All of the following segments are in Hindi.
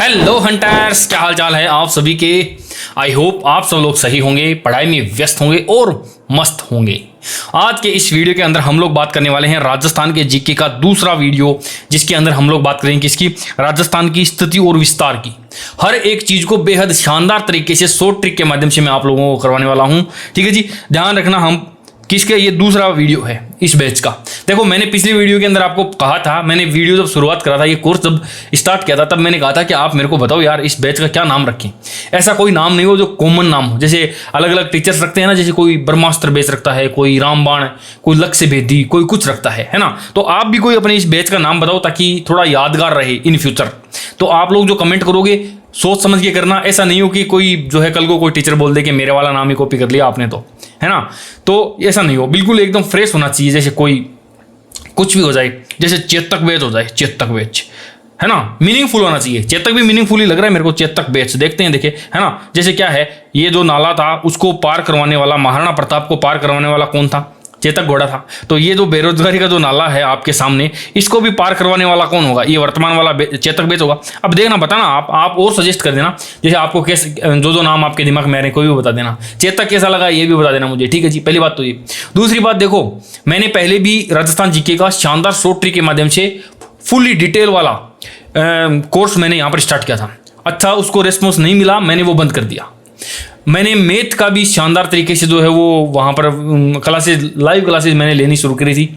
हेलो हंटर्स, क्या हाल चाल है आप सभी के। आई होप आप सब लोग सही होंगे, पढ़ाई में व्यस्त होंगे और मस्त होंगे। आज के इस वीडियो के अंदर हम लोग बात करने वाले हैं राजस्थान के जीके का दूसरा वीडियो, जिसके अंदर हम लोग बात करेंगे किसकी, राजस्थान की स्थिति और विस्तार की। हर एक चीज को बेहद शानदार तरीके से शॉर्ट ट्रिक के माध्यम से मैं आप लोगों को करवाने वाला हूं। ठीक है जी, ध्यान रखना, हम किसके ये दूसरा वीडियो है इस बैच का। देखो, मैंने पिछले वीडियो के अंदर आपको कहा था, मैंने वीडियो जब शुरुआत करा था, ये कोर्स जब स्टार्ट किया था, तब मैंने कहा था कि आप मेरे को बताओ यार इस बैच का क्या नाम रखें। ऐसा कोई नाम नहीं हो जो कॉमन नाम हो, जैसे अलग अलग टीचर्स रखते हैं ना, जैसे कोई ब्रह्मास्त्र बैच रखता है, कोई रामबाण, कोई लक्ष्य भेदी, कोई कुछ रखता है ना। तो आप भी कोई अपने इस बैच का नाम बताओ ताकि थोड़ा यादगार रहे इन फ्यूचर। तो आप लोग जो कमेंट करोगे सोच समझ के करना, ऐसा नहीं हो कि कोई जो है कल को कोई टीचर बोल दे कि मेरे वाला नाम ही कॉपी कर लिया आपने, तो है ना। तो ऐसा नहीं हो, बिल्कुल एकदम फ्रेश होना चाहिए। जैसे कोई कुछ भी हो जाए, जैसे चेतक बैच हो जाए, चेतक बैच है ना, मीनिंगफुल होना चाहिए। चेतक भी मीनिंगफुल ही लग रहा है मेरे को, चेतक बैच देखते हैं, देखे है ना। जैसे क्या है, ये जो नाला था उसको पार करवाने वाला, महाराणा प्रताप को पार करवाने वाला कौन था? चेतक घोड़ा था। तो ये जो बेरोजगारी का जो नाला है आपके सामने, इसको भी पार करवाने वाला कौन होगा? ये वर्तमान वाला चेतक बैच होगा। अब देखना, बताना आप और सजेस्ट कर देना, जैसे आपको कैसे जो नाम आपके दिमाग में आ रहे कोई भी बता देना। चेतक कैसा लगा ये भी बता देना मुझे, ठीक है जी। पहली बात तो ये। दूसरी बात, देखो मैंने पहले भी राजस्थान जीके का शानदार शॉर्ट ट्रिक के माध्यम से फुल्ली डिटेल वाला कोर्स मैंने यहाँ पर स्टार्ट किया था। अच्छा, उसको रेस्पॉन्स नहीं मिला, मैंने वो बंद कर दिया। मैंने मैथ का भी शानदार तरीके से जो है वो वहाँ पर क्लासेज, लाइव क्लासेज मैंने लेनी शुरू करी थी,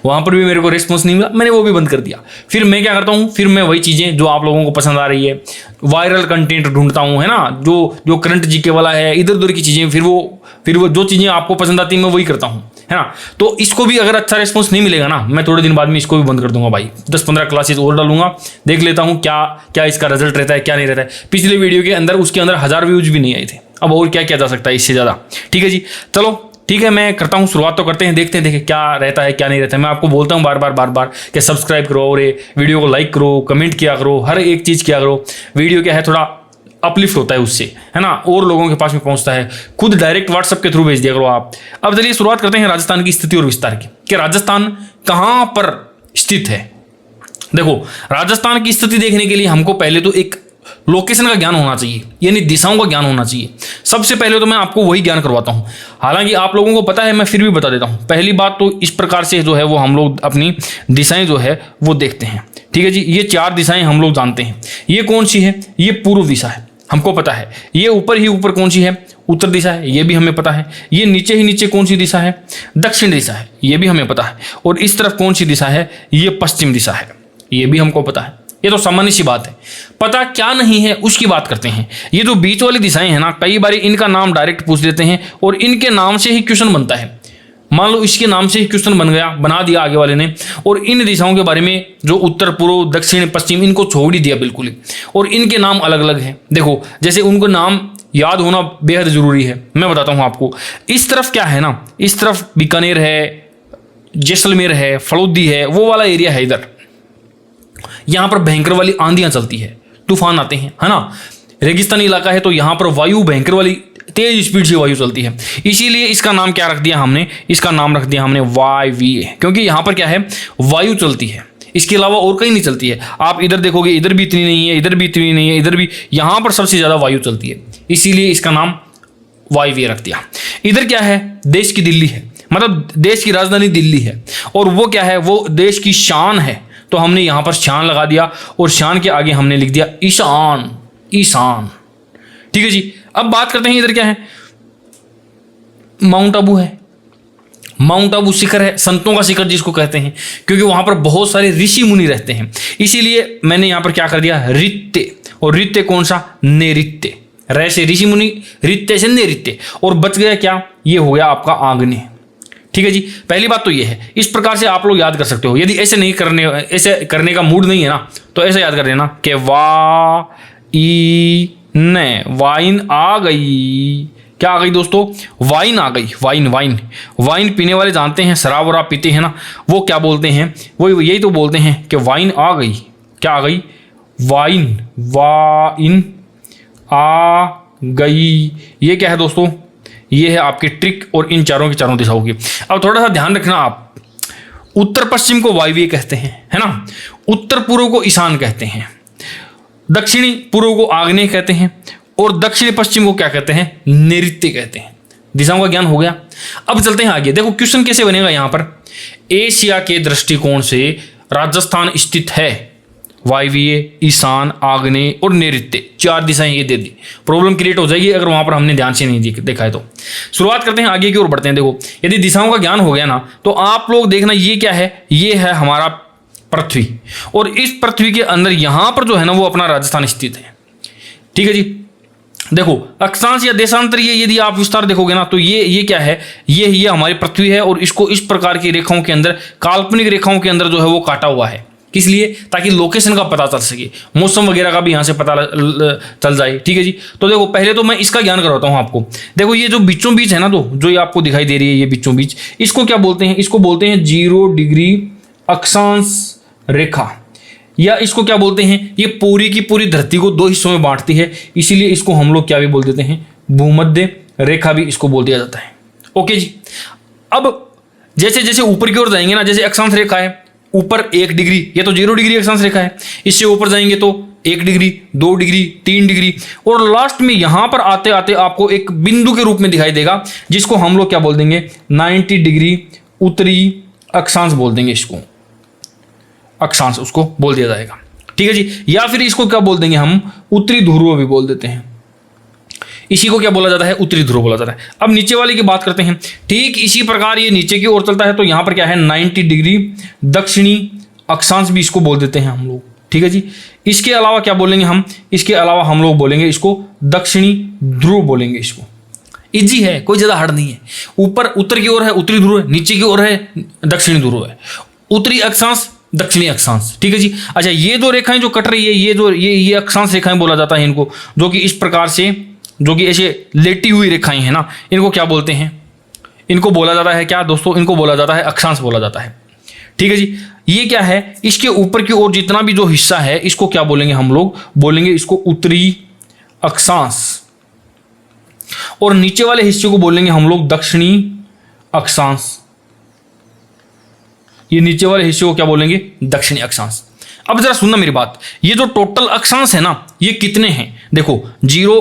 वहाँ पर भी मेरे को रिस्पॉन्स नहीं मिला, मैंने वो भी बंद कर दिया। फिर मैं क्या करता हूँ, फिर मैं वही चीज़ें जो आप लोगों को पसंद आ रही है, वायरल कंटेंट ढूंढता हूँ, है ना, जो करंट जीके वाला है, इधर उधर की चीज़ें, फिर वो जो चीज़ें आपको पसंद आती है मैं वही करता हूँ, है ना। तो इसको भी अगर अच्छा रिस्पॉन्स नहीं मिलेगा ना, मैं थोड़े दिन बाद में इसको भी बंद कर दूंगा भाई। 10-15 क्लासेज और डालूंगा, देख लेता हूँ क्या इसका रिजल्ट रहता है, क्या नहीं रहता है। पिछले वीडियो के अंदर उसके अंदर 1000 व्यूज भी नहीं आए थे, अब और क्या किया जा सकता है इससे ज़्यादा। ठीक है जी, चलो ठीक है, मैं करता हूँ शुरुआत, तो करते हैं, देखते हैं देखें क्या रहता है क्या नहीं रहता है। मैं आपको बोलता हूँ बार बार कि सब्सक्राइब करो और ये वीडियो को लाइक करो, कमेंट किया करो, हर एक चीज़ किया करो। वीडियो क्या है, थोड़ा अपलिफ्ट होता है उससे, है ना, और लोगों के पास में पहुंचता है। खुद डायरेक्ट व्हाट्सएप के थ्रू भेज दिया करो आप। अब चलिए शुरुआत करते हैं राजस्थान की स्थिति और विस्तार की, कि राजस्थान कहाँ पर स्थित है। देखो, राजस्थान की स्थिति देखने के लिए हमको पहले तो एक लोकेशन का ज्ञान होना चाहिए, यानी दिशाओं का ज्ञान होना चाहिए। सबसे पहले तो मैं आपको वही ज्ञान करवाता हूं, हालांकि आप लोगों को पता है, मैं फिर भी बता देता हूं। पहली बात तो इस प्रकार से जो है वो हम लोग अपनी दिशाएं जो है वो देखते हैं। ठीक है जी, ये 4 दिशाएं हम लोग जानते हैं। ये कौन सी है? ये पूर्व दिशा है, हमको पता है। ये ऊपर ही ऊपर कौन सी है? उत्तर दिशा है, ये भी हमें पता है। ये नीचे ही नीचे कौन सी दिशा है? दक्षिण दिशा है, ये भी हमें पता है। और इस तरफ कौन सी दिशा है? ये पश्चिम दिशा है, ये भी हमको पता है। ये तो सामान्य सी बात है। पता क्या नहीं है उसकी बात करते हैं। ये जो बीच वाली दिशाएं हैं ना, कई बार इनका नाम डायरेक्ट पूछ देते हैं और इनके नाम से ही क्वेश्चन बनता है। मान लो इसके नाम से ही क्वेश्चन बना दिया आगे वाले ने, और इन दिशाओं के बारे में जो उत्तर, पूर्व, दक्षिण, पश्चिम, इनको छोड़ ही दिया बिल्कुल ही, और इनके नाम अलग अलग हैं। देखो, जैसे उनको नाम याद होना बेहद जरूरी है। मैं बताता हूँ आपको, इस तरफ क्या है ना, इस तरफ बीकानेर है, जैसलमेर है, फलौदी है, वो वाला एरिया है। इधर यहां पर भयंकर वाली आंधियां चलती है, तूफान आते हैं, है ना। रेगिस्तानी इलाका है तो यहां पर वायु, भयंकर वाली तेज स्पीड से वायु चलती है। इसीलिए इसका नाम क्या रख दिया हमने? इसका नाम रख दिया हमने वायवीय, क्योंकि यहां पर क्या है, वायु चलती है। इसके अलावा और कहीं नहीं चलती है। आप इधर देखोगे, इधर भी इतनी नहीं है, इधर भी इतनी नहीं है, इधर भी, यहां पर सबसे ज्यादा वायु चलती है, इसीलिए इसका नाम वायवीय रख दिया। इधर क्या है? देश की दिल्ली है, मतलब देश की राजधानी दिल्ली है, और वो क्या है, वो देश की शान है, तो हमने यहां पर शान लगा दिया, और शान के आगे हमने लिख दिया ईशान, ईशान। ठीक है जी, अब बात करते हैं इधर क्या है, माउंट आबू है। माउंट आबू शिखर है, संतों का शिखर जिसको कहते हैं, क्योंकि वहां पर बहुत सारे ऋषि मुनि रहते हैं, इसीलिए मैंने यहां पर क्या कर दिया, रित्ते। और रित्ते कौन सा? नैऋत्य। रै से ऋषि मुनि, रित्ते से नैऋत्य। और बच गया क्या? ये हो गया आपका आग्नेय। ठीक है जी, पहली बात तो ये है। इस प्रकार से आप लोग याद कर सकते हो। यदि ऐसे करने का मूड नहीं है ना, तो ऐसे याद कर लेना कि वाइन आ गई। क्या आ गई दोस्तों? वाइन आ गई। वाइन पीने वाले जानते हैं, शराब वराब पीते हैं ना, वो क्या बोलते हैं, वो यही तो बोलते हैं कि वाइन आ गई। क्या आ गई? वाइन आ गई। ये क्या है दोस्तों? ये है आपकी ट्रिक, और इन चारों की चारों दिशाओं की। अब थोड़ा सा ध्यान रखना, आप उत्तर पश्चिम को वायवीय कहते हैं, है ना, उत्तर पूर्व को ईशान कहते हैं, दक्षिणी पूर्व को आग्नेय कहते हैं और दक्षिणी पश्चिम को क्या कहते हैं, नैऋत्य कहते हैं। दिशाओं का ज्ञान हो गया। अब चलते हैं आगे। देखो क्वेश्चन कैसे बनेगा यहाँ पर, एशिया के दृष्टिकोण से राजस्थान स्थित है वायव्य, ईशान, आग्नेय और नैऋत्य, 4 दिशाएं ये दे दी। प्रॉब्लम क्रिएट हो जाएगी अगर वहां पर हमने ध्यान से नहीं देखा है तो। शुरुआत करते हैं, आगे की ओर बढ़ते हैं। देखो यदि दिशाओं का ज्ञान हो गया ना तो आप लोग देखना, ये क्या है, ये है हमारा पृथ्वी, और इस पृथ्वी के अंदर यहां पर जो है ना वो अपना राजस्थान स्थित है। ठीक है जी। देखो अक्षांश या देशांतर, ये यदि आप विस्तार देखोगे ना तो ये क्या है, ये हमारी पृथ्वी है और इसको इस प्रकार की रेखाओं के अंदर, काल्पनिक रेखाओं के अंदर जो है वो काटा हुआ है। किस लिए, ताकि लोकेशन का पता चल सके, मौसम वगैरह का भी यहाँ से पता चल जाए। ठीक है जी। तो देखो पहले तो मैं इसका ज्ञान करवाता हूँ आपको। देखो ये जो बीचों बीच है ना, तो जो ये आपको दिखाई दे रही है, ये बीचों बीच, इसको क्या बोलते हैं, इसको बोलते हैं 0 डिग्री अक्षांश रेखा, या इसको क्या बोलते हैं, ये पूरी की पूरी धरती को 2 हिस्सों में बांटती है, इसीलिए इसको हम लोग क्या भी बोल देते हैं, भूमध्य रेखा भी इसको बोल दिया जाता है। ओके जी। अब जैसे जैसे ऊपर की ओर जाएंगे ना, जैसे अक्षांश रेखा है ऊपर 1 डिग्री, ये तो 0 डिग्री अक्षांश रेखा है, इससे ऊपर जाएंगे तो 1 डिग्री, 2 डिग्री, 3 डिग्री, और लास्ट में यहां पर आते आते आपको एक बिंदु के रूप में दिखाई देगा, जिसको हम लोग क्या बोल देंगे, 90 डिग्री उत्तरी अक्षांश बोल देंगे, इसको अक्षांश उसको बोल दिया जाएगा। ठीक है जी। या फिर इसको क्या बोल देंगे हम, उत्तरी ध्रुव भी बोल देते हैं, इसी को क्या बोला जाता है, उत्तरी ध्रुव बोला जाता है। अब नीचे वाले की बात करते हैं। ठीक इसी प्रकार ये नीचे की ओर चलता है तो यहां पर क्या है, 90 डिग्री दक्षिणी अक्षांश भी इसको बोल देते हैं हम लोग। ठीक है जी। इसके अलावा क्या बोलेंगे हम, इसके अलावा हम लोग बोलेंगे इसको दक्षिणी ध्रुव बोलेंगे। इसको इजी है, कोई ज्यादा हार्ड नहीं है। ऊपर उत्तर की ओर है उत्तरी ध्रुव है, नीचे की ओर है दक्षिणी ध्रुव है, उत्तरी अक्षांश, दक्षिणी अक्षांश। ठीक है जी। अच्छा, ये दो रेखाएं जो कट रही है, ये अक्षांश रेखाएं बोला जाता है इनको, जो कि इस प्रकार से, जो कि ऐसे लेटी हुई रेखाएं हैं ना, इनको क्या बोलते हैं, इनको बोला जाता है क्या दोस्तों, इनको बोला जाता है अक्षांश बोला जाता है। ठीक है जी। ये क्या है, इसके ऊपर की ओर जितना भी जो हिस्सा है इसको क्या बोलेंगे हम लोग, बोलेंगे इसको उत्तरी अक्षांश, और नीचे वाले हिस्से को बोलेंगे हम लोग दक्षिणी अक्षांश। ये नीचे वाले हिस्से को क्या बोलेंगे, दक्षिणी अक्षांश। अब जरा सुनना मेरी बात, ये जो टोटल अक्षांश है ना, ये कितने हैं, देखो 0,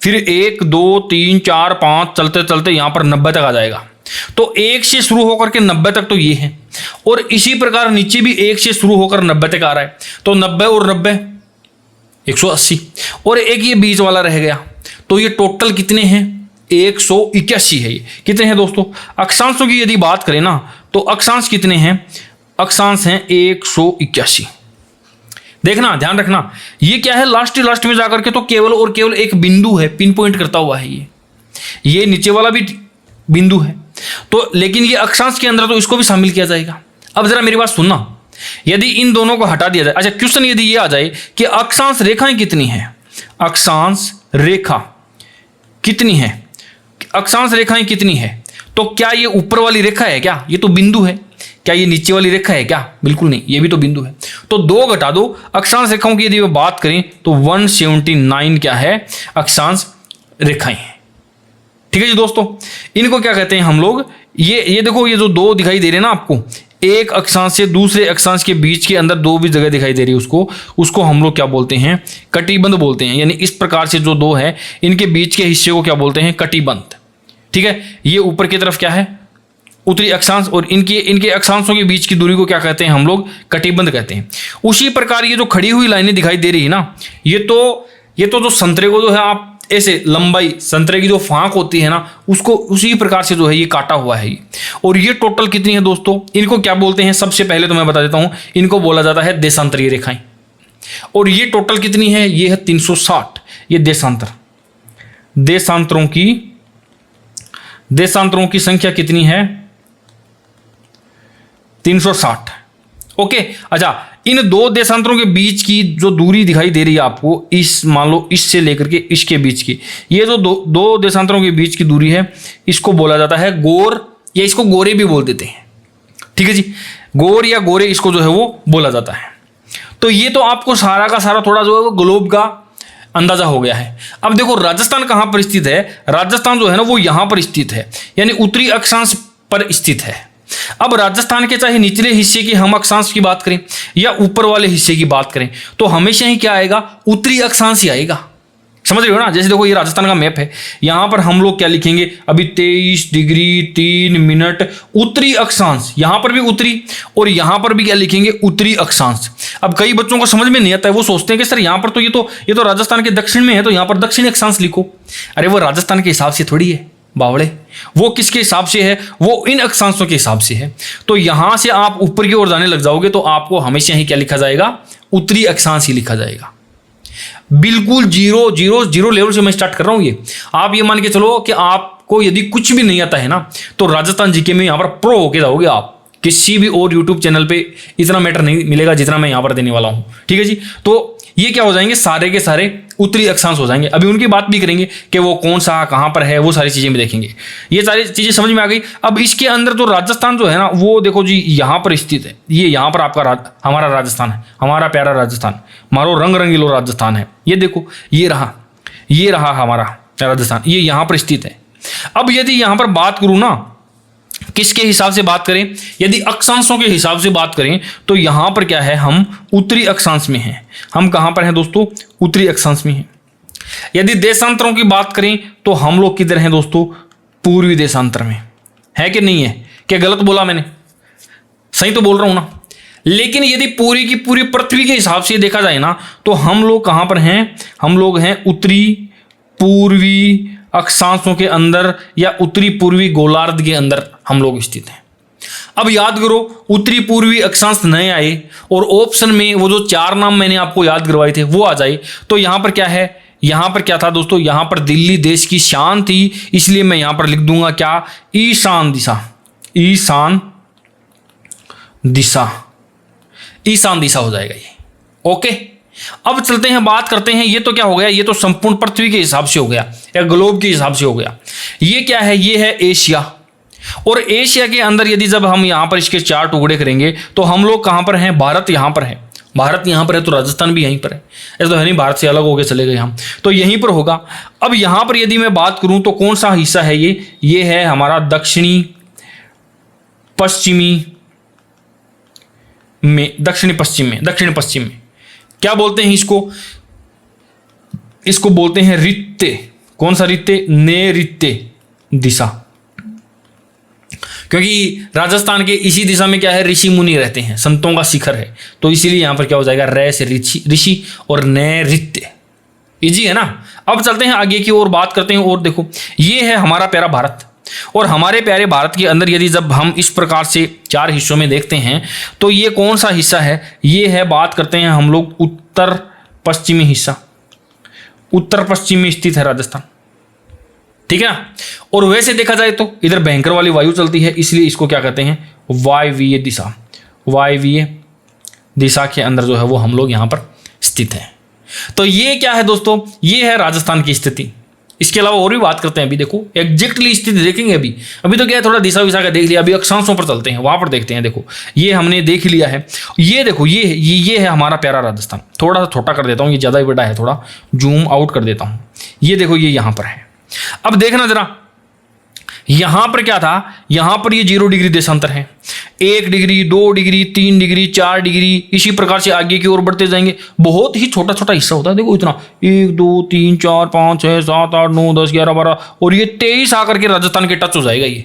फिर 1 2 3 4 5 चलते चलते यहां पर 90 तक आ जाएगा। तो 1 से शुरू होकर के 90 तक तो ये है, और इसी प्रकार नीचे भी 1 से शुरू होकर 90 तक आ रहा है, तो 90 और 90 180, और एक ये बीच वाला रह गया। तो ये टोटल कितने हैं, 181 है। ये कितने हैं दोस्तों, अक्षांशों की यदि बात करें ना तो अक्षांश कितने हैं, अक्षांश हैं 181। देखना, ध्यान रखना, ये क्या है, लास्ट में जाकर के तो केवल और केवल एक बिंदु है, पिन पॉइंट करता हुआ है ये नीचे वाला भी बिंदु है, तो लेकिन ये अक्षांश के अंदर तो इसको भी शामिल किया जाएगा। अब जरा मेरी बात सुनना, यदि इन दोनों को हटा दिया जाए, अच्छा क्वेश्चन यदि ये आ जाए कि अक्षांश रेखाएं कितनी है, अक्षांश रेखा कितनी है, अक्षांश रेखाएं कितनी है, तो क्या ये ऊपर वाली रेखा है क्या, ये तो बिंदु है, क्या ये नीचे वाली रेखा है क्या, बिल्कुल नहीं, ये भी तो बिंदु है। तो 2 घटा दो, अक्षांश रेखाओं की यदि बात करें तो 179 क्या है, अक्षांश रेखाएं हैं। ठीक है जी दोस्तों, इनको क्या कहते हैं हम लोग, ये देखो, ये जो 2 दिखाई दे रहे हैं ना आपको, एक अक्षांश से दूसरे अक्षांश के बीच के अंदर 2 भी जगह दिखाई दे रही है, उसको हम लोग क्या बोलते हैं, कटिबंध बोलते हैं। यानी इस प्रकार से जो 2 है, इनके बीच के हिस्से को क्या बोलते हैं, कटिबंध। ठीक है, ये ऊपर की तरफ क्या है, उत्तरी अक्षांश, और इनके अक्षांशों के बीच की दूरी को क्या कहते हैं हम लोग, कटिबंध कहते हैं। उसी प्रकार ये जो खड़ी हुई लाइनें दिखाई दे रही है ना, ये तो जो संतरे को जो है आप ऐसे लंबाई, संतरे की जो फांक होती है ना, उसको उसी प्रकार से जो है ये काटा हुआ है। और ये टोटल कितनी है दोस्तों, इनको क्या बोलते हैं, सबसे पहले तो मैं बता देता हूं, इनको बोला जाता है देशांतरीय रेखाएं। और ये टोटल कितनी है, ये है 360, ये देशांतरों की संख्या कितनी है, 360। ओके। अच्छा, इन 2 देशांतरों के बीच की जो दूरी दिखाई दे रही है आपको, इस मान लो इससे लेकर के इसके बीच की, ये जो दो देशांतरों के बीच की दूरी है, इसको बोला जाता है गोर, या इसको गोरे भी बोल देते हैं। ठीक है जी, गोर या गोरे इसको जो है वो बोला जाता है। तो ये तो आपको सारा का सारा थोड़ा जो है वो ग्लोब का अंदाजा हो गया है। अब देखो राजस्थान कहाँ पर स्थित है, राजस्थान जो है ना वो यहाँ पर स्थित है, यानी उत्तरी अक्षांश पर स्थित है। अब राजस्थान के चाहे निचले हिस्से की हम अक्षांश की बात करें या ऊपर वाले हिस्से की बात करें तो हमेशा ही क्या आएगा, उत्तरी अक्षांश ही आएगा। समझ रहे हो ना। जैसे देखो ये राजस्थान का मैप है, यहां पर हम लोग क्या लिखेंगे अभी 23 डिग्री 3 मिनट उत्तरी अक्षांश, यहां पर भी उत्तरी और यहां पर भी क्या लिखेंगे उत्तरी अक्षांश। अब कई बच्चों को समझ में नहीं आता है, वो सोचते हैं कि सर यहां पर तो ये तो राजस्थान के दक्षिण में है तो यहां पर दक्षिणी अक्षांश लिखो। अरे वो राजस्थान के हिसाब से थोड़ी है बावड़े, वो किसके हिसाब से है, वो इन अक्षांशों के हिसाब से है। तो यहां से आप ऊपर की ओर जाने लग जाओगे तो आपको हमेशा ही क्या लिखा जाएगा, उत्तरी अक्षांश ही लिखा जाएगा। बिल्कुल जीरो लेवल से मैं स्टार्ट कर रहा हूं ये। आप ये मान के चलो कि आपको यदि कुछ भी नहीं आता है ना तो राजस्थान जीके में यहां पर प्रो होके जाओगे आप। किसी भी और यूट्यूब चैनल पे इतना मैटर नहीं मिलेगा जितना मैं यहां पर देने वाला हूं। ठीक है जी। तो ये क्या हो जाएंगे, सारे के सारे उत्तरी अक्षांश हो जाएंगे। अभी उनकी बात भी करेंगे कि वो कौन सा कहां पर है, वो सारी चीजें भी देखेंगे। ये सारी चीजें समझ में आ गई। अब इसके अंदर तो राजस्थान जो है ना वो देखो जी यहां पर स्थित है। ये यहां पर आपका हमारा राजस्थान है, हमारा प्यारा राजस्थान, मारो रंग रंगीलो राजस्थान है। ये देखो ये रहा हमारा राजस्थान, ये यहां पर स्थित है। अब यदि यहां पर बात करूं ना किसके हिसाब से बात करें, यदि अक्षांशों के हिसाब से बात करें तो यहां पर क्या है, हम उत्तरी अक्षांश में हैं। हम कहां पर हैं दोस्तों, उत्तरी अक्षांश में हैं। यदि देशांतरों की बात करें तो हम लोग किधर हैं दोस्तों, पूर्वी देशांतर में। है कि नहीं है, क्या गलत बोला मैंने, सही तो बोल रहा हूं ना। लेकिन यदि पूरी की पूरी पृथ्वी के हिसाब से देखा जाए ना तो हम लोग कहां पर हैं, हम लोग हैं उत्तरी पूर्वी अक्षांशों के अंदर या उत्तरी पूर्वी गोलार्ध के अंदर हम लोग स्थित हैं। अब याद करो उत्तरी पूर्वी अक्षांश नए आए और ऑप्शन में वो जो 4 नाम मैंने आपको याद करवाए थे वो आ जाए तो यहां पर क्या है, यहां पर क्या था दोस्तों, यहां पर दिल्ली देश की शान थी, इसलिए मैं यहां पर लिख दूंगा क्या, ईशान दिशा। ईशान दिशा, ईशान दिशा हो जाएगा ये। ओके, अब चलते हैं बात करते हैं। ये तो क्या हो गया, ये तो संपूर्ण पृथ्वी के हिसाब से हो गया या ग्लोब के हिसाब से हो गया। ये क्या है, ये है एशिया। और एशिया के अंदर यदि जब हम यहां पर इसके 4 टुकड़े करेंगे तो हम लोग कहां पर हैं, भारत यहां पर है। भारत यहां पर है तो राजस्थान भी यहीं पर है। ऐसा तो है नहीं भारत से अलग होकर चले गए हम, तो यहीं पर होगा। अब यहां पर यदि मैं बात करूं तो कौन सा हिस्सा है ये है हमारा दक्षिणी पश्चिमी में, दक्षिण पश्चिम में क्या बोलते हैं इसको बोलते हैं रित्ते। कौन सा रित्ते, नैऋत्य दिशा। क्योंकि राजस्थान के इसी दिशा में क्या है, ऋषि मुनि रहते हैं, संतों का शिखर है, तो इसीलिए यहां पर क्या हो जाएगा, रे से ऋषि और नैऋत्य। इजी है ना। अब चलते हैं आगे की ओर बात करते हैं। और देखो ये है हमारा प्यारा भारत, और हमारे प्यारे भारत के अंदर यदि जब हम इस प्रकार से 4 हिस्सों में देखते हैं तो ये कौन सा हिस्सा है, ये है, बात करते हैं हम लोग उत्तर पश्चिमी हिस्सा। उत्तर पश्चिम में स्थित है राजस्थान, ठीक है ना। और वैसे देखा जाए तो इधर भयंकर वाली वायु चलती है, इसलिए इसको क्या कहते हैं, वायवीय दिशा। वायवीय दिशा के अंदर जो है वो हम लोग यहां पर स्थित हैं। तो ये क्या है दोस्तों, ये है राजस्थान की स्थिति। इसके अलावा और भी बात करते हैं। अभी देखो एग्जैक्टली स्थिति देखेंगे। अभी तो क्या है, थोड़ा दिशा विशा का देख लिया, अभी अक्षांशों पर चलते हैं, वहां पर देखते हैं। देखो ये हमने देख लिया है। ये देखो ये है हमारा प्यारा राजस्थान। थोड़ा सा छोटा कर देता हूं, ये ज्यादा ही बड़ा है, थोड़ा जूम आउट कर देता हूं। ये देखो ये यहां पर है। अब देखना जरा, यहां पर क्या था, यहां पर ये 0 डिग्री देशांतर है। 1 डिग्री 2 डिग्री 3 डिग्री 4 डिग्री, इसी प्रकार से आगे की ओर बढ़ते जाएंगे। बहुत ही छोटा छोटा हिस्सा होता है। देखो इतना 1 2 3 4 5 6 7 8 9 10 11 12 और ये 23 आकर के राजस्थान के टच हो जाएगा। ये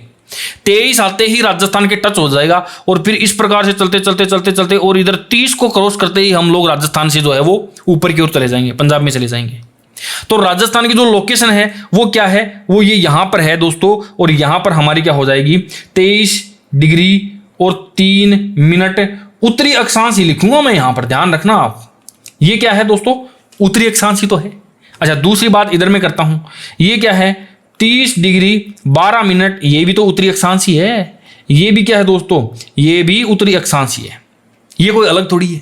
23 आते ही राजस्थान के टच हो जाएगा और फिर इस प्रकार से चलते चलते चलते चलते और इधर 30 को क्रॉस करते ही हम लोग राजस्थान से जो है वो ऊपर की ओर चले जाएंगे, पंजाब में चले जाएंगे। तो राजस्थान की जो लोकेशन है वो क्या है, वो ये यहां पर है दोस्तों। और यहां पर हमारी क्या हो जाएगी, 23 डिग्री और 3 मिनट उत्तरी अक्षांश ही लिखूंगा मैं यहां पर, ध्यान रखना आप। ये क्या है दोस्तों, उत्तरी अक्षांश ही तो है। अच्छा दूसरी बात इधर मैं करता हूं, ये क्या है, 30 डिग्री 12 मिनट, ये भी तो उत्तरी अक्षांश ही है। ये भी क्या है दोस्तों, ये भी उत्तरी अक्षांश ही है, ये कोई अलग थोड़ी है।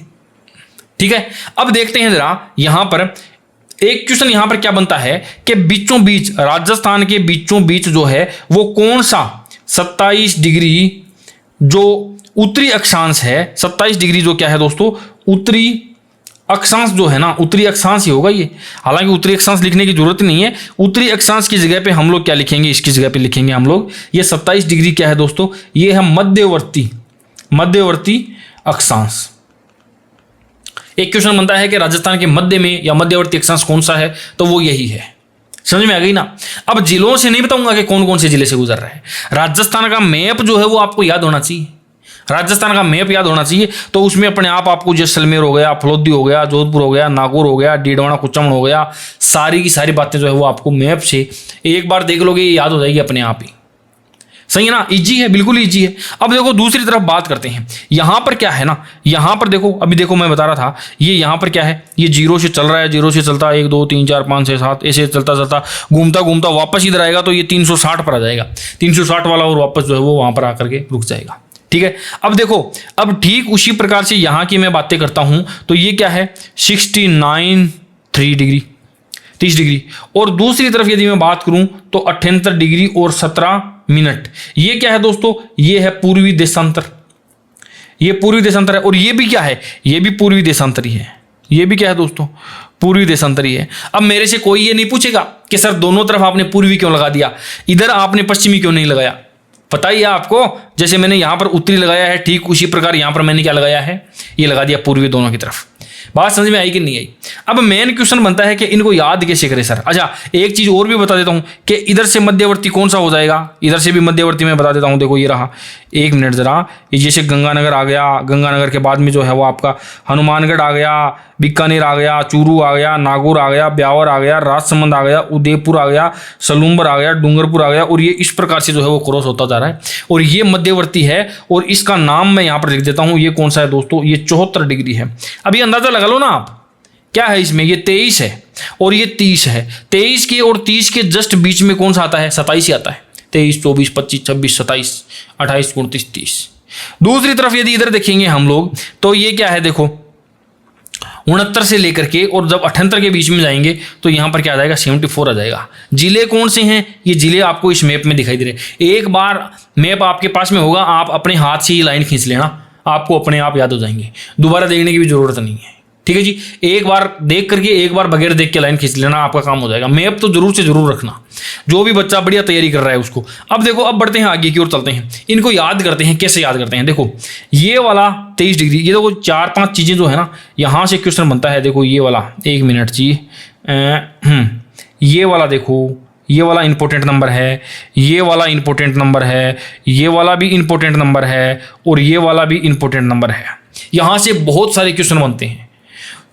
ठीक है, अब देखते हैं जरा यहां पर एक क्वेश्चन यहां पर क्या बनता है कि बीचों बीच, राजस्थान के बीचों बीच जो है वो कौन सा 27 डिग्री जो उत्तरी अक्षांश है, 27 डिग्री जो क्या है दोस्तों, उत्तरी अक्षांश जो है ना, उत्तरी अक्षांश ही होगा ये। हालांकि उत्तरी अक्षांश लिखने की जरूरत नहीं है, उत्तरी अक्षांश की जगह पे हम लोग क्या लिखेंगे, इसकी जगह पे लिखेंगे हम लोग ये 27 डिग्री क्या है दोस्तों, ये है मध्यवर्ती अक्षांश। एक क्वेश्चन बनता है कि राजस्थान के मध्य में या मध्यवर्ती अक्षांश कौन सा है, तो वो यही है। समझ में आ गई ना। अब जिलों से नहीं बताऊंगा कि कौन कौन से जिले से गुजर रहा है, राजस्थान का मैप जो है वो आपको याद होना चाहिए, राजस्थान का मैप याद होना चाहिए। तो उसमें अपने आप आपको जैसलमेर हो गया, फलोदी हो गया, जोधपुर हो गया, नागौर हो गया, डीडवाना कुचामन हो गया, सारी की सारी बातें जो है वो आपको मैप से एक बार देख लोगे, ये याद हो जाएगी अपने आप ही। सही है ना, इजी है, बिल्कुल इजी है। अब देखो दूसरी तरफ बात करते हैं, यहां पर क्या है ना, यहां पर देखो, अभी देखो मैं बता रहा था, ये यहां पर क्या है, ये 0 से चल रहा है, 0 से चलता 1 2 3 4 5 6 7 ऐसे चलता चलता घूमता घूमता वापस इधर आएगा, तो ये 360 पर आ जाएगा, 360 वाला, और वापस जो है वो वहां पर आकर के रुक जाएगा। ठीक है, अब देखो, अब ठीक उसी प्रकार से यहां की मैं बातें करता हूं, तो ये क्या है 69.3 डिग्री 30 डिग्री, और दूसरी तरफ यदि मैं बात करूं तो 78 डिग्री और 17 मिनट। ये क्या है दोस्तों, ये है पूर्वी देशांतर, ये पूर्वी देशांतर है। और ये भी क्या है, ये भी पूर्वी देशांतर ही है, ये भी क्या है दोस्तों, पूर्वी देशांतर ही है। अब मेरे से कोई ये नहीं पूछेगा कि सर दोनों तरफ आपने पूर्वी क्यों लगा दिया, इधर आपने पश्चिमी क्यों नहीं लगाया। पता ही है आपको, जैसे मैंने यहां पर उत्तरी लगाया है, ठीक उसी प्रकार यहां पर मैंने क्या लगाया है, ये लगा दिया पूर्वी दोनों की तरफ। बात समझ में आई कि नहीं आई। अब मेन क्वेश्चन बनता है कि इनको याद कैसे करें सर। अच्छा, एक चीज और भी बता देता हूं कि इधर से मध्यवर्ती कौन सा हो जाएगा, इधर से भी मध्यवर्ती मैं बता देता हूं। देखो ये रहा, एक मिनट जरा, ये जैसे गंगानगर आ गया, गंगानगर के बाद में जो है वो आपका हनुमानगढ़ आ गया, बीकानेर आ गया, चूरू आ गया, नागौर आ गया, ब्यावर आ गया, राजसमंद आ गया, उदयपुर आ गया, सलूम्बर आ गया, डूंगरपुर आ गया, और ये इस प्रकार से जो है वो क्रॉस होता जा रहा है, और ये मध्यवर्ती है। और इसका नाम मैं यहाँ पर लिख देता हूँ, ये कौन सा है दोस्तों, ये 74 डिग्री है। अभी अंदाजा लगा लो ना आप, क्या है इसमें, ये 23 है और ये 30 है। 23 के और 30 के जस्ट बीच में कौन सा आता है, 27 ही आता है। 23 24 25 26 27 28 29 30। दूसरी तरफ यदि इधर देखेंगे हम लोग, तो ये क्या है, देखो 69 से लेकर के और जब 78 के बीच में जाएंगे तो यहां पर क्या आ जाएगा, 74 आ जाएगा। जिले कौन से हैं, ये जिले आपको इस मैप में दिखाई दे रहे हैं। एक बार मैप आपके पास में होगा, आप अपने हाथ से ये लाइन खींच लेना, आपको अपने आप याद हो जाएंगे, दोबारा देखने की भी जरूरत नहीं है। ठीक है जी, एक बार देख करके, एक बार बगैर देख के लाइन खींच लेना, आपका काम हो जाएगा। मैप तो जरूर से जरूर रखना, जो भी बच्चा बढ़िया तैयारी कर रहा है उसको। अब देखो, अब बढ़ते हैं आगे की ओर, चलते हैं, इनको याद करते हैं। कैसे याद करते हैं, देखो ये वाला 23 डिग्री, ये देखो 4-5 चीजें जो है ना, यहां से क्वेश्चन बनता है। देखो ये वाला, एक मिनट जी, ये वाला देखो, ये वाला इंपॉर्टेंट नंबर है, ये वाला इंपॉर्टेंट नंबर है, ये वाला भी इंपॉर्टेंट नंबर है, और ये वाला भी इंपॉर्टेंट नंबर है। यहां से बहुत सारे क्वेश्चन बनते हैं,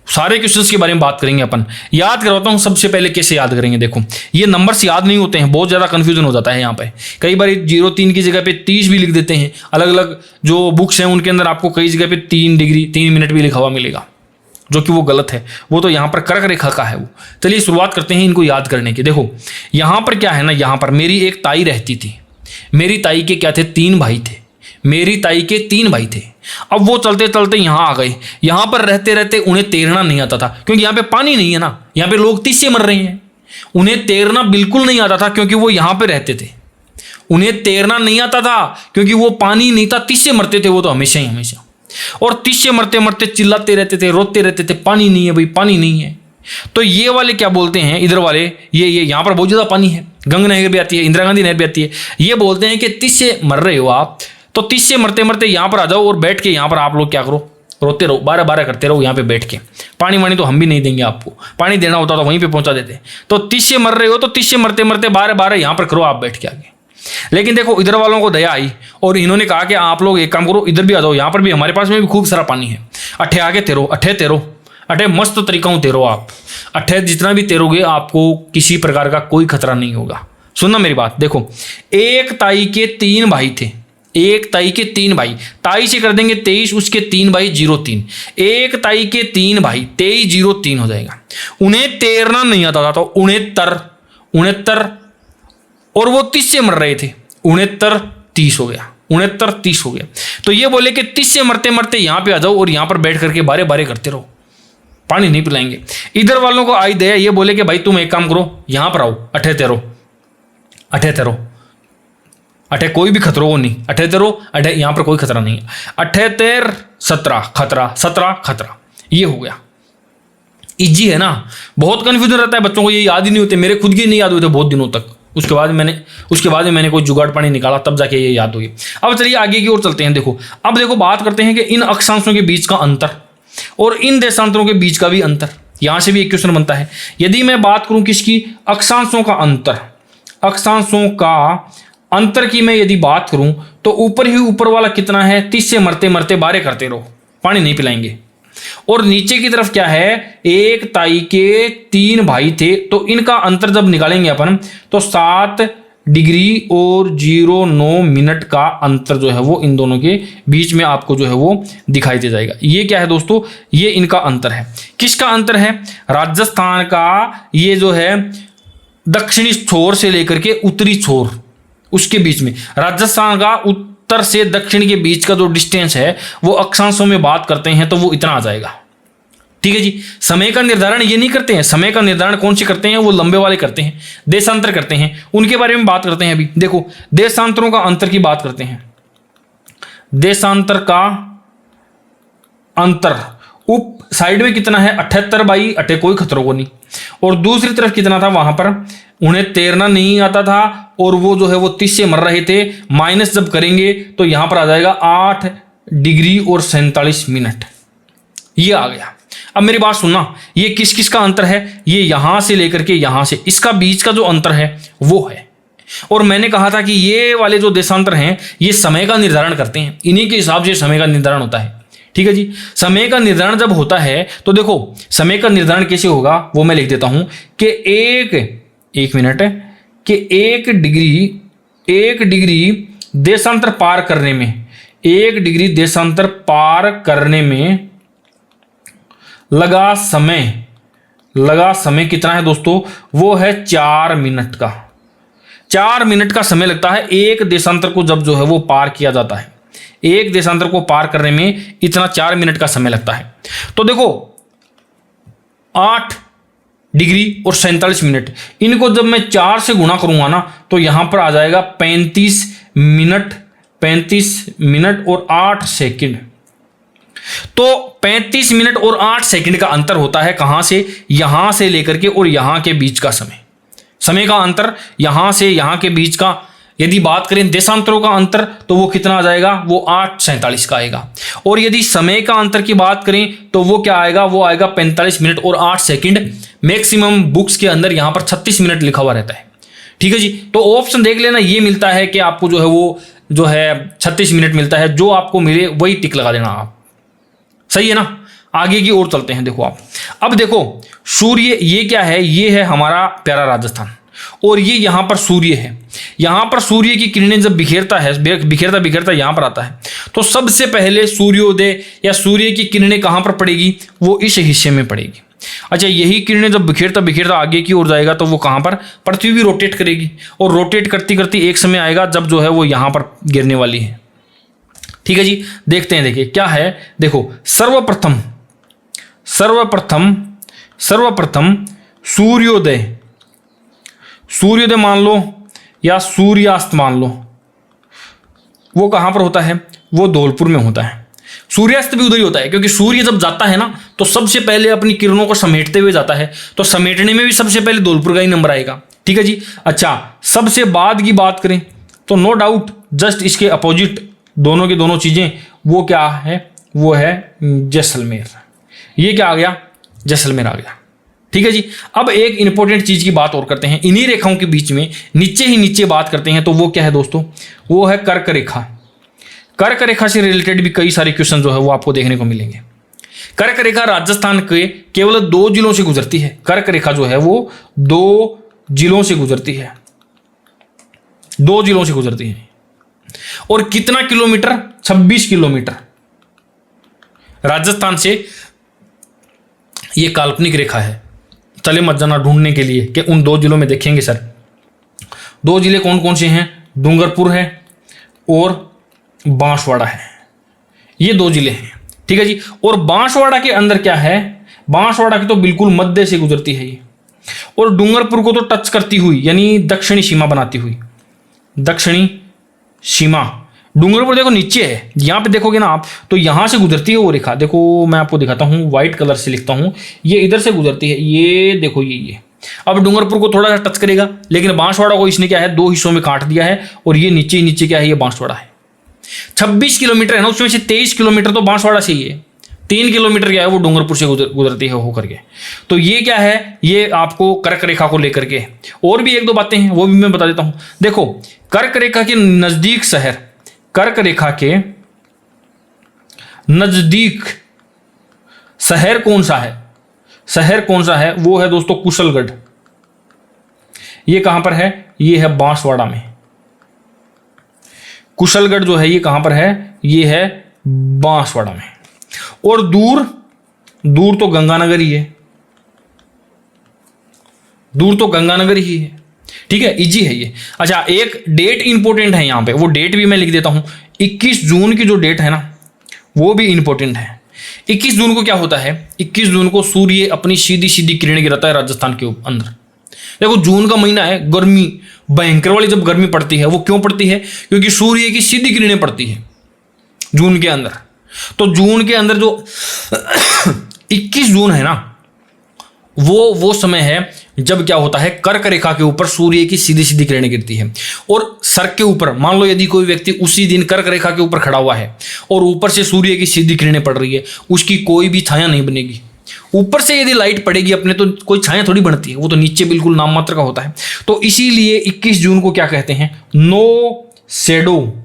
सारे क्वेश्चंस के बारे में बात करेंगे अपन। याद करवाता हूं सबसे पहले कैसे याद करेंगे। देखो ये नंबर्स याद नहीं होते हैं, बहुत ज्यादा कंफ्यूजन हो जाता है यहाँ पे। कई बार 03 की जगह पे 30 भी लिख देते हैं। अलग अलग जो बुक्स हैं उनके अंदर आपको कई जगह पे 3 डिग्री 3 मिनट भी लिखा हुआ मिलेगा, जो कि वो गलत है। वो तो यहाँ पर कर्क रेखा का है वो। चलिए शुरुआत करते हैं इनको याद करने की। देखो यहाँ पर क्या है ना, यहाँ पर मेरी एक ताई रहती थी। मेरी ताई के क्या थे, 3 भाई थे। मेरी ताई के 3 भाई थे। अब वो चलते चलते यहाँ आ गए। यहाँ पर रहते रहते उन्हें तैरना नहीं आता था, क्योंकि यहाँ पे पानी नहीं है ना, यहाँ पे लोग तीसरे मर रहे हैं। उन्हें तैरना बिल्कुल नहीं आता था, क्योंकि वो यहाँ पे रहते थे। उन्हें तैरना नहीं आता था क्योंकि वो पानी नहीं था, तीसरे मरते थे वो तो हमेशा ही हमेशा। और तीसरे मरते मरते चिल्लाते रहते थे, रोते रहते थे, पानी नहीं है भाई, पानी नहीं है। तो ये वाले क्या बोलते हैं, इधर वाले, ये यहाँ पर बहुत ज्यादा पानी है, गंगा नहर भी आती है, इंदिरा गांधी नहर भी आती है। ये बोलते हैं कि तीसरे मर रहे हो आप, तो 30 से मरते मरते यहाँ पर आ जाओ और बैठ के यहाँ पर आप लोग क्या करो, रोते रहो, 12-12 करते रहो यहाँ पे बैठ के। पानी वानी तो हम भी नहीं देंगे आपको, पानी देना होता तो वहीं पे पहुंचा देते। तो 30 से मर रहे हो तो 30 से मरते मरते 12-12 यहाँ पर करो आप बैठ के आगे। लेकिन देखो इधर वालों को दया आई और इन्होंने कहा कि आप लोग एक काम करो, इधर भी आ जाओ, यहाँ पर भी हमारे पास में भी खूब सारा पानी है। अट्ठे आगे तैरो, अट्ठे मस्त तरीका हूँ तैरो आप। अट्ठे जितना भी तैरोगे आपको किसी प्रकार का कोई खतरा नहीं होगा। सुनना मेरी बात, देखो एक ताई के 3 भाई थे, एक ताई के 3 भाई, ताई से कर देंगे 23, उसके 3 भाई 03, एक ताई के 3 भाई 2303 हो जाएगा। उन्हें तैरना नहीं आता था तो 69 और वो 30 से मर रहे थे, 69-30 हो गया, 69-30 हो गया। तो ये बोले कि 30 से मरते मरते यहाँ पे आ जाओ और यहाँ पर बैठ करके बारे बारे करते रहो, पानी नहीं पिलाएंगे। इधर वालों को आई दया, ये बोले कि भाई तुम एक काम करो, यहाँ पर आओ, अठे तैरो, अठे कोई भी खतरा वो नहीं, अठे तैरो, अठे यहाँ पर कोई खतरा नहीं है। 78 17 खतरा, 17 खतरा, ये हो गया। इजी है ना। बहुत कंफ्यूजन रहता है बच्चों को, ये याद ही नहीं होते, मेरे खुद के नहीं याद हुए थे बहुत दिनों तक। उसके बाद में मैंने कोई जुगाड़ पानी निकाला, तब जाके ये याद हुई। अब चलिए आगे की ओर चलते हैं। देखो अब देखो बात करते हैं कि इन अक्षांशों के बीच का अंतर और इन देशांतरों के बीच का भी अंतर। यहां से भी एक क्वेश्चन बनता है। यदि मैं बात करूं किसकी, अक्षांशों का अंतर, अक्षांशों का अंतर की मैं यदि बात करूं तो ऊपर ही ऊपर वाला कितना है, 30 से मरते मरते 12 करते रहो, पानी नहीं पिलाएंगे। और नीचे की तरफ क्या है, एक ताई के 3 भाई थे, तो इनका अंतर जब निकालेंगे अपन तो 7 डिग्री और 09 मिनट का अंतर जो है वो इन दोनों के बीच में आपको जो है वो दिखाई दे जाएगा। ये क्या है दोस्तों, ये इनका अंतर है। किसका अंतर है, राजस्थान का ये जो है दक्षिणी छोर से लेकर के उत्तरी छोर उसके बीच में, राजस्थान का उत्तर से दक्षिण के बीच का जो डिस्टेंस है वो अक्षांशों में बात करते हैं तो वो इतना आ जाएगा। ठीक है जी। समय का निर्धारण ये नहीं करते हैं, समय का निर्धारण कौन से करते हैं, वो लंबे वाले करते हैं, देशांतर करते हैं, उनके बारे में बात करते हैं। अभी देखो देशांतरों का अंतर की बात करते हैं। देशांतर का अंतर उप साइड में कितना है, 78/8, कोई खतरों को नहीं। और दूसरी तरफ कितना था, वहां पर उन्हें तैरना नहीं आता था और वो जो है वो 30 से मर रहे थे। माइनस जब करेंगे तो यहां पर आ जाएगा 8 डिग्री और 47 मिनट, ये आ गया। अब मेरी बात सुनना, ये किस किस का अंतर है, ये यहां से लेकर के यहां से, इसका बीच का जो अंतर है वो है। और मैंने कहा था कि ये वाले जो देशांतर हैं ये समय का निर्धारण करते हैं, इन्हीं के हिसाब से समय का निर्धारण होता है। ठीक है जी। समय का निर्धारण जब होता है तो देखो समय का निर्धारण कैसे होगा वो मैं लिख देता हूं कि एक मिनट कि 1 डिग्री देशांतर पार करने में, 1 डिग्री देशांतर पार करने में लगा समय कितना है दोस्तों, वो है 4 मिनट का। 4 मिनट का समय लगता है एक देशांतर को जब जो है वो पार किया जाता है। एक देशांतर को पार करने में इतना 4 मिनट का समय लगता है। तो देखो 8 डिग्री और 47 मिनट, इनको जब मैं 4 से गुणा करूंगा ना तो यहां पर आ जाएगा 35 मिनट और 8 सेकंड। तो 35 मिनट और 8 सेकंड का अंतर होता है कहां से, यहां से लेकर के और यहां के बीच का समय का अंतर, यहां से यहां के बीच का। यदि बात करें देशांतरों का अंतर तो वो कितना आ जाएगा, वो 8:47 का आएगा। और यदि समय का अंतर की बात करें तो वो क्या आएगा, वो आएगा 45 मिनट और 8 सेकंड। मैक्सिमम बुक्स के अंदर यहां पर 36 मिनट लिखा हुआ रहता है। ठीक है जी। तो ऑप्शन देख लेना, ये मिलता है कि आपको जो है वो जो है 36 मिनट मिलता है, जो आपको मिले वही टिक लगा देना आप। सही है ना। आगे की ओर चलते हैं। देखो आप, अब देखो सूर्य, ये क्या है, ये है हमारा प्यारा राजस्थान, और ये यहां पर सूर्य है। यहां पर सूर्य की किरणें जब बिखेरता यहां पर आता है तो सबसे पहले सूर्योदय या सूर्य की किरणें कहां पर पड़ेगी, वो इस हिस्से में पड़ेगी। अच्छा, यही किरणें जब बिखेरता आगे की ओर जाएगा तो वो कहां पर, पृथ्वी भी रोटेट करेगी, और रोटेट करती करती एक समय आएगा जब जो है वो यहां पर गिरने वाली है। ठीक है जी। देखते हैं, देखिए क्या है। देखो सर्वप्रथम सूर्योदय मान लो या सूर्यास्त मान लो, वो कहां पर होता है, वो धौलपुर में होता है। सूर्यास्त भी उधर ही होता है, क्योंकि सूर्य जब जाता है ना तो सबसे पहले अपनी किरणों को समेटते हुए जाता है, तो समेटने में भी सबसे पहले धौलपुर का ही नंबर आएगा। ठीक है जी। अच्छा, सबसे बाद की बात करें तो नो डाउट जस्ट इसके अपोजिट दोनों की दोनों चीजें, वो क्या है, वो है जैसलमेर। ये क्या आ गया, जैसलमेर आ गया। ठीक है जी। अब एक इंपॉर्टेंट चीज की बात और करते हैं, इन्हीं रेखाओं के बीच में नीचे बात करते हैं, तो वो क्या है दोस्तों, वो है कर्क रेखा। कर्क रेखा से रिलेटेड भी कई सारे क्वेश्चन जो है वो आपको देखने को मिलेंगे। कर्क रेखा राजस्थान के केवल 2 जिलों से गुजरती है। कर्क रेखा जो है वो 2 जिलों से गुजरती है, 2 जिलों से गुजरती है। और कितना किलोमीटर, 26 किलोमीटर राजस्थान से। ये काल्पनिक रेखा है, चले मत जाना ढूंढने के लिए कि उन 2 जिलों में देखेंगे सर। 2 जिले कौन कौन से हैं, डूंगरपुर है और बांसवाड़ा है, ये 2 जिले हैं। ठीक है जी। और बांसवाड़ा के अंदर क्या है, बांसवाड़ा की तो बिल्कुल मध्य से गुजरती है ये, और डूंगरपुर को तो टच करती हुई, यानी दक्षिणी सीमा बनाती हुई, दक्षिणी सीमा डूंगरपुर देखो नीचे है, यहाँ पे देखोगे ना आप तो यहाँ से गुजरती है वो रेखा। देखो मैं आपको दिखाता हूँ, व्हाइट कलर से लिखता हूँ, ये इधर से गुजरती है, ये देखो ये। अब डूंगरपुर को थोड़ा सा टच करेगा, लेकिन बांसवाड़ा को इसने क्या है 2 हिस्सों में काट दिया है, और ये नीचे नीचे क्या है, ये बांसवाड़ा है। 26 किलोमीटर है ना, उसमें से 23 किलोमीटर तो बांसवाड़ा से ही है, 3 किलोमीटर क्या है वो डूंगरपुर से गुजरती है होकर के। तो ये क्या है, ये आपको कर्क रेखा को लेकर के और भी 1-2 बातें हैं, वो भी मैं बता देता हूं। देखो कर्क रेखा के नजदीक शहर, कर्क रेखा के नजदीक शहर कौन सा है, शहर कौन सा है, वो है दोस्तों कुशलगढ़। ये कहां पर है, ये है बांसवाड़ा में। कुशलगढ़ जो है ये कहां पर है, ये है बांसवाड़ा में। और दूर दूर तो गंगानगर ही है, दूर तो गंगानगर ही है। ठीक है, इजी है ये। अच्छा, एक डेट इंपॉर्टेंट है यहां पे, वो डेट भी मैं लिख देता हूं। 21 जून की जो डेट है ना, वो भी इंपॉर्टेंट है। 21 जून को क्या होता है, 21 जून को सूर्य अपनी सीधी सीधी किरण गिराता है राजस्थान के अंदर। देखो जून का महीना है, गर्मी भयंकर वाली जब गर्मी पड़ती है, वो क्यों पड़ती है, क्योंकि सूर्य की सीधी किरणें पड़ती है जून के अंदर। तो जून के अंदर जो 21 जून है ना, वो समय है जब क्या होता है, कर्क रेखा के ऊपर सूर्य की सीधी सीधी किरणें गिरती है। और सर के ऊपर मान लो यदि कोई व्यक्ति उसी दिन कर्क रेखा के ऊपर खड़ा हुआ है और ऊपर से सूर्य की सीधी किरणें पड़ रही है, उसकी कोई भी छाया नहीं बनेगी। ऊपर से यदि लाइट पड़ेगी अपने तो कोई छाया थोड़ी बनती है, वो तो नीचे बिल्कुल नाम मात्र का होता है। तो इसीलिए 21 जून को क्या कहते हैं, नो शैडो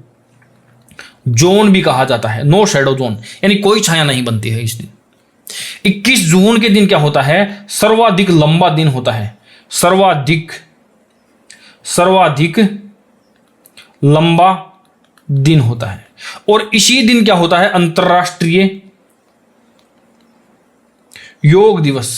जोन भी कहा जाता है। नो शैडो जोन यानी कोई छाया नहीं बनती है इस दिन। 21 जून के दिन क्या होता है, सर्वाधिक लंबा दिन होता है, सर्वाधिक लंबा दिन होता है। और इसी दिन क्या होता है, अंतर्राष्ट्रीय योग दिवस।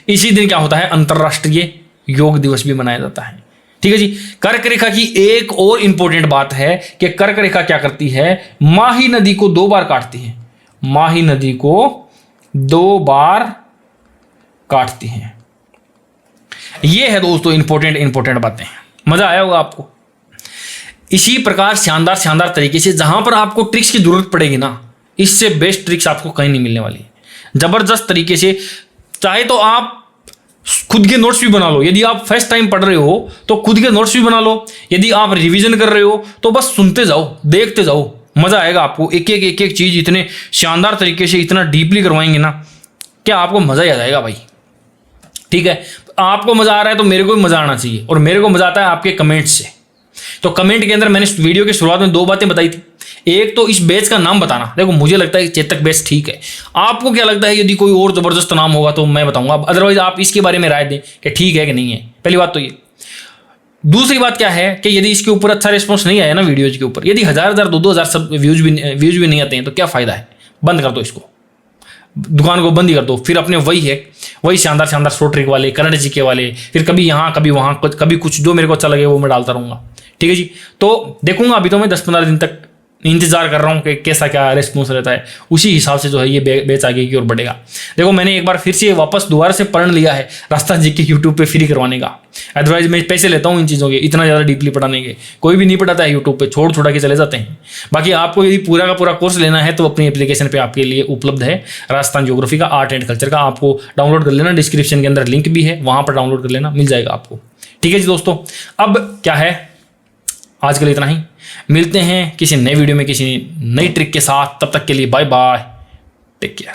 इसी दिन क्या होता है, अंतर्राष्ट्रीय योग दिवस भी मनाया जाता है। ठीक है जी। कर्क रेखा की एक और इंपॉर्टेंट बात है कि कर्क रेखा क्या करती है, माही नदी को 2 बार काटती है, माही नदी को 2 बार काटती है। ये है दोस्तों इंपॉर्टेंट बातें। मजा आया होगा आपको। इसी प्रकार शानदार तरीके से जहां पर आपको ट्रिक्स की जरूरत पड़ेगी ना, इससे बेस्ट ट्रिक्स आपको कहीं नहीं मिलने वाली। जबरदस्त तरीके से, चाहे तो आप खुद के नोट्स भी बना लो, यदि आप फर्स्ट टाइम पढ़ रहे हो तो खुद के नोट्स भी बना लो, यदि आप रिवीजन कर रहे हो तो बस सुनते जाओ, देखते जाओ, मजा आएगा आपको। एक एक चीज इतने शानदार तरीके से इतना डीपली करवाएंगे ना, क्या आपको मजा ही आ जाएगा भाई। ठीक है, आपको मजा आ रहा है तो मेरे को भी मजा आना चाहिए, और मेरे को मजा आता है आपके कमेंट से। तो कमेंट के अंदर मैंने वीडियो की शुरुआत में 2 बातें बताई थी। एक तो इस बैच का नाम बताना, देखो मुझे लगता है चेतक बैच ठीक है, आपको क्या लगता है, यदि कोई और जबरदस्त नाम होगा तो मैं बताऊंगा, अदरवाइज आप इसके बारे में राय दें कि ठीक है कि नहीं है। पहली बात तो ये। दूसरी बात क्या है कि यदि इसके ऊपर अच्छा रिस्पॉन्स नहीं आया ना वीडियोज के ऊपर, यदि 1000 2,000 सब व्यूज भी नहीं आते हैं तो क्या फायदा है, बंद कर दो इसको, दुकान को बंद ही कर दो। फिर अपने वही शानदार शॉर्ट ट्रिक वाले, करंट जीके वाले, फिर कभी यहाँ कभी वहाँ, कभी कुछ जो मेरे को अच्छा लगे वो मैं डालता रहूँगा। ठीक है जी। तो देखूंगा, अभी तो मैं 10-15 दिन तक इंतजार कर रहा हूँ कि कैसा क्या रिस्पॉन्स रहता है, उसी हिसाब से जो है ये बैच आगे की ओर बढ़ेगा। देखो मैंने एक बार फिर से वापस दोबारा से प्रण लिया है राजस्थान जी के यूट्यूब पे फ्री करवाने का। अदरवाइज मैं पैसे लेता हूँ इन चीज़ों के, इतना ज़्यादा डीपली पढ़ाने के कोई भी नहीं पढ़ाता है यूट्यूब पे, छोड़ के चले जाते हैं। बाकी आपको यदि पूरा का पूरा कोर्स लेना है तो अपनी एप्लीकेशन पे आपके लिए उपलब्ध है, राजस्थान ज्योग्राफी का, आर्ट एंड कल्चर का। आपको डाउनलोड कर लेना, डिस्क्रिप्शन के अंदर लिंक भी है, वहाँ पर डाउनलोड कर लेना, मिल जाएगा आपको। ठीक है जी दोस्तों, अब क्या है, आज के लिए इतना ही। मिलते हैं किसी नए वीडियो में किसी नई ट्रिक के साथ, तब तक के लिए बाय बाय, टेक केयर।